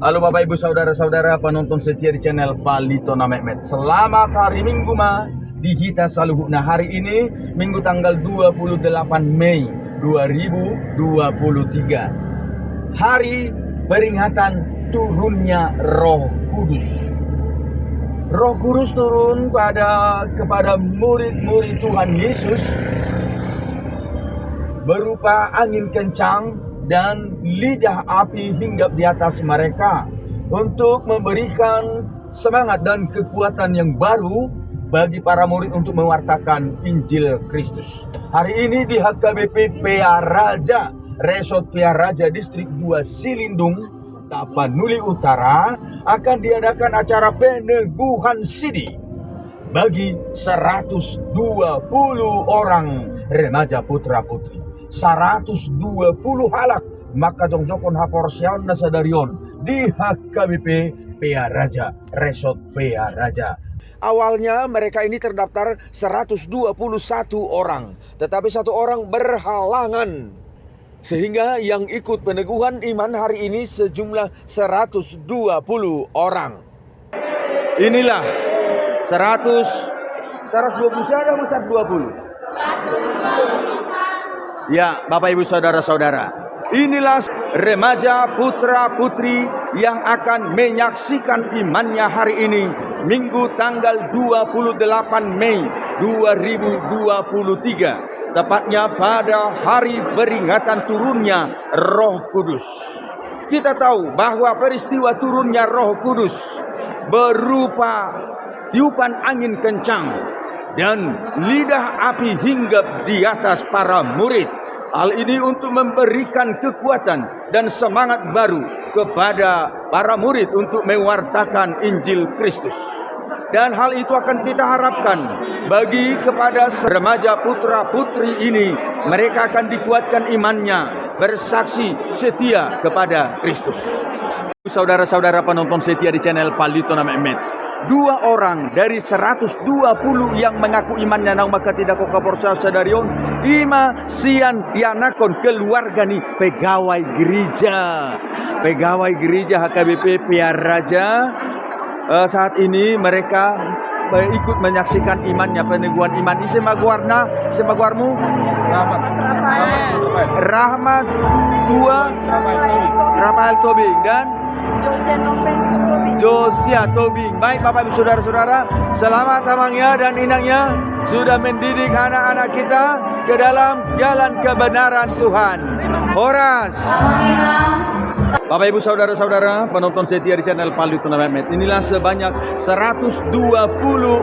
Halo Bapak Ibu Saudara-saudara penonton setia di channel Palito Na Mehmet. Selamat hari Minggu di Hita Saluhu. Nah, hari ini Minggu tanggal 28 Mei 2023. Hari peringatan turunnya Roh Kudus. Roh Kudus turun kepada murid-murid Tuhan Yesus berupa angin kencang dan lidah api hinggap di atas mereka untuk memberikan semangat dan kekuatan yang baru bagi para murid untuk mewartakan Injil Kristus. Hari ini di HKBP PA Raja, Resort PA Raja Distrik 2 Silindung, Tapanuli Utara akan diadakan acara peneguhan sidi bagi 120 orang remaja putra-putri. 120 halak maka jongjokon haporsiaon na sadarion di HKBP PA Raja, Resort PA Raja. Awalnya mereka ini terdaftar 121 orang, tetapi satu orang berhalangan, sehingga yang ikut peneguhan iman hari ini sejumlah 120 orang. Inilah 120 saja, 120. Ya, Bapak Ibu Saudara-saudara, inilah remaja putra-putri yang akan menyaksikan imannya hari ini, Minggu tanggal 28 Mei 2023, tepatnya pada hari peringatan turunnya Roh Kudus. Kita tahu bahwa peristiwa turunnya Roh Kudus berupa tiupan angin kencang dan lidah api hinggap di atas para murid. Hal ini untuk memberikan kekuatan dan semangat baru kepada para murid untuk mewartakan Injil Kristus. Dan hal itu akan kita harapkan bagi kepada remaja putra-putri ini, mereka akan dikuatkan imannya, bersaksi setia kepada Kristus. Saudara-saudara penonton setia di channel Palito Na Mehmet, 2 orang dari 120 yang mengaku imannya nang maka tidak kok kaporsa sadarion ima sian yanakon keluarga nih pegawai gereja HKBP PA Raja. Saat ini mereka ikut menyaksikan imannya, peneguhan iman. Semaguarmu Rahmat Tua Rafael Tobing dan Josia Tobing. Baik Bapak Ibu Saudara-saudara, selamat amangnya dan inangnya sudah mendidik anak-anak kita ke dalam jalan kebenaran Tuhan. Horas. Bapak Ibu Saudara-saudara penonton setia di channel Palito Na Mehmet, inilah sebanyak 120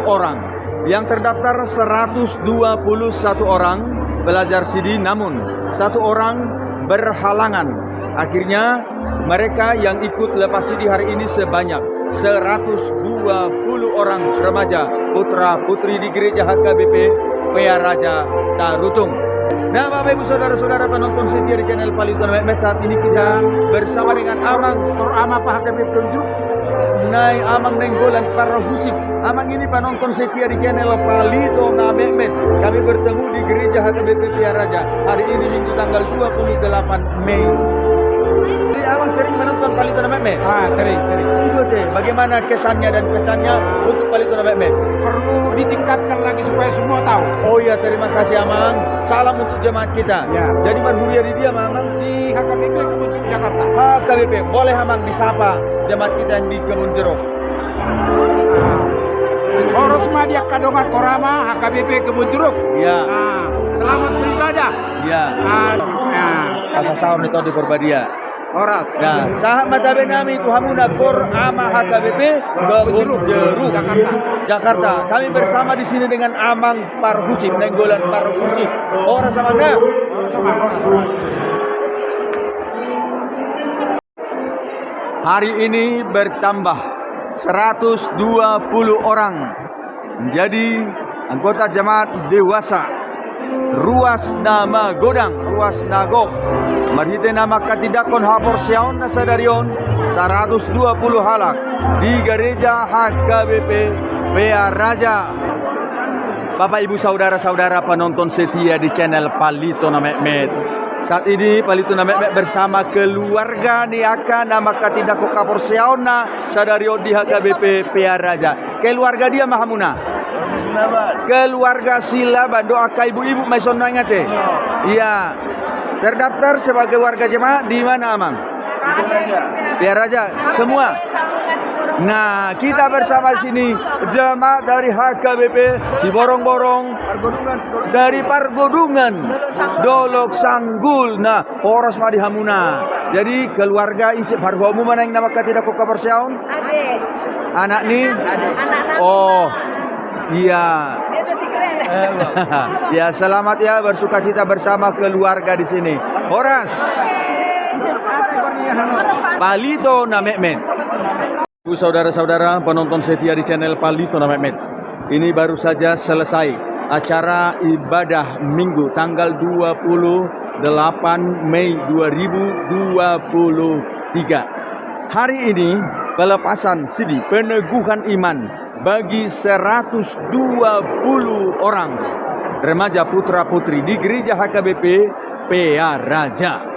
orang yang terdaftar, 121 orang belajar CD, namun 1 orang berhalangan. Akhirnya mereka yang ikut lepas CD hari ini sebanyak 120 orang remaja putra-putri di gereja HKBP PA Raja Tarutung. Nah, Bapak Ibu Saudara-saudara penonton setia di channel Palito Na Mehmet, saat ini kita bersama dengan Amang Torama Pak HKBP Tunjuk Nai Amang Nenggolan para Husip. Amang ini penonton setia di channel Palito Na Mehmet. Kami bertemu di gereja HKBP PA Raja hari ini Minggu tanggal 28 Mei. Jadi Abang sering menonton Palito Na Mehmet? Sering. Itu deh, bagaimana kesannya dan pesannya untuk Palito Na Mehmet? Perlu ditingkatkan lagi supaya semua tahu. Oh ya, terima kasih Amang. Salam untuk jemaat kita. Ya. Jadi berhulia di dia Amang Di HKBP Kebun Jakarta. HKBP, boleh Amang disapa jemaat kita yang di Kebun Jeruk. Horos Madia Kadongan Korama HKBP Kebun Jeruk. Ya. Selamat beribadah. Ya. Asa sahur itu di Perbadia. Horas. Ya, sahabat nami Tuhamuna Kor Ama HKBP Kebun Jeruk Jakarta. Kami bersama di sini dengan Amang Parhusip, Nenggolan Parhusip. Orang sama enggak? Hari ini bertambah 120 orang menjadi anggota jemaat dewasa Ruas Nama Godang, Ruas Nagok. Marhite nama katidakon haporsiaon na sadarion 120 halak di gereja HKBP PA Raja. Bapak Ibu Saudara-saudara penonton setia di channel Palito Na Mehmet, Saat ini Palituna Memek bersama keluarga ni akan nama katinda ko kaporseona sadari odi HKBP PA Raja. Keluarga dia Mahamuna. Keluarga Silaban doakan ibu-ibu maison ngate. Iya. Terdaftar sebagai warga jemaah di mana Amang? PA Raja semua. Nah, kita bersama sini jemaah dari HKBP Siborong-borong dari Pargodungan, Dolok Sanggul. Nah, Horas Madi Hamuna. Jadi keluarga isi Pargomu mana yang nama tidak kok kabar siaun? Anak nih? Oh, iya. Ya, selamat ya bersukacita bersama keluarga di sini. Horas. Palito Namemet. Saudara-saudara penonton setia di channel Palito Namemet, ini baru saja selesai acara ibadah Minggu tanggal 28 Mei 2023. Hari ini pelepasan sidi peneguhan iman bagi 120 orang remaja putra putri di gereja HKBP PA Raja.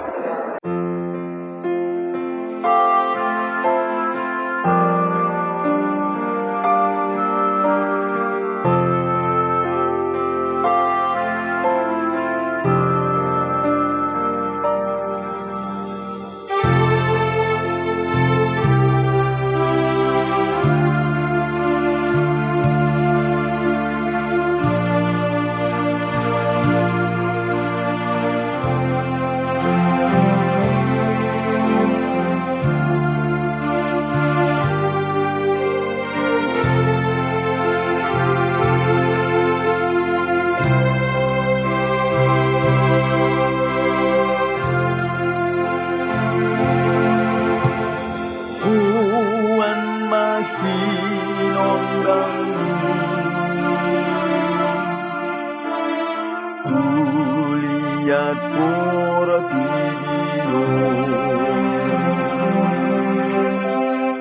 Lihat portidio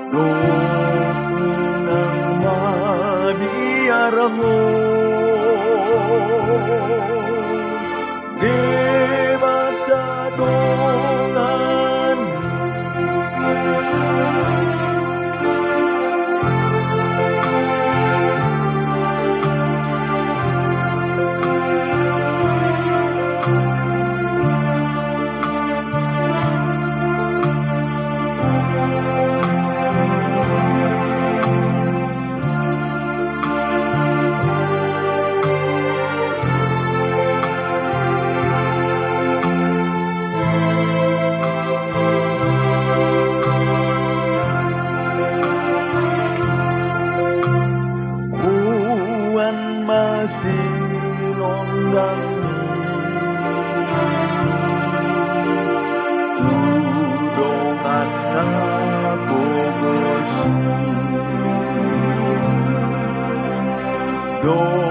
Nunang mabiaraho Debata dongan Yo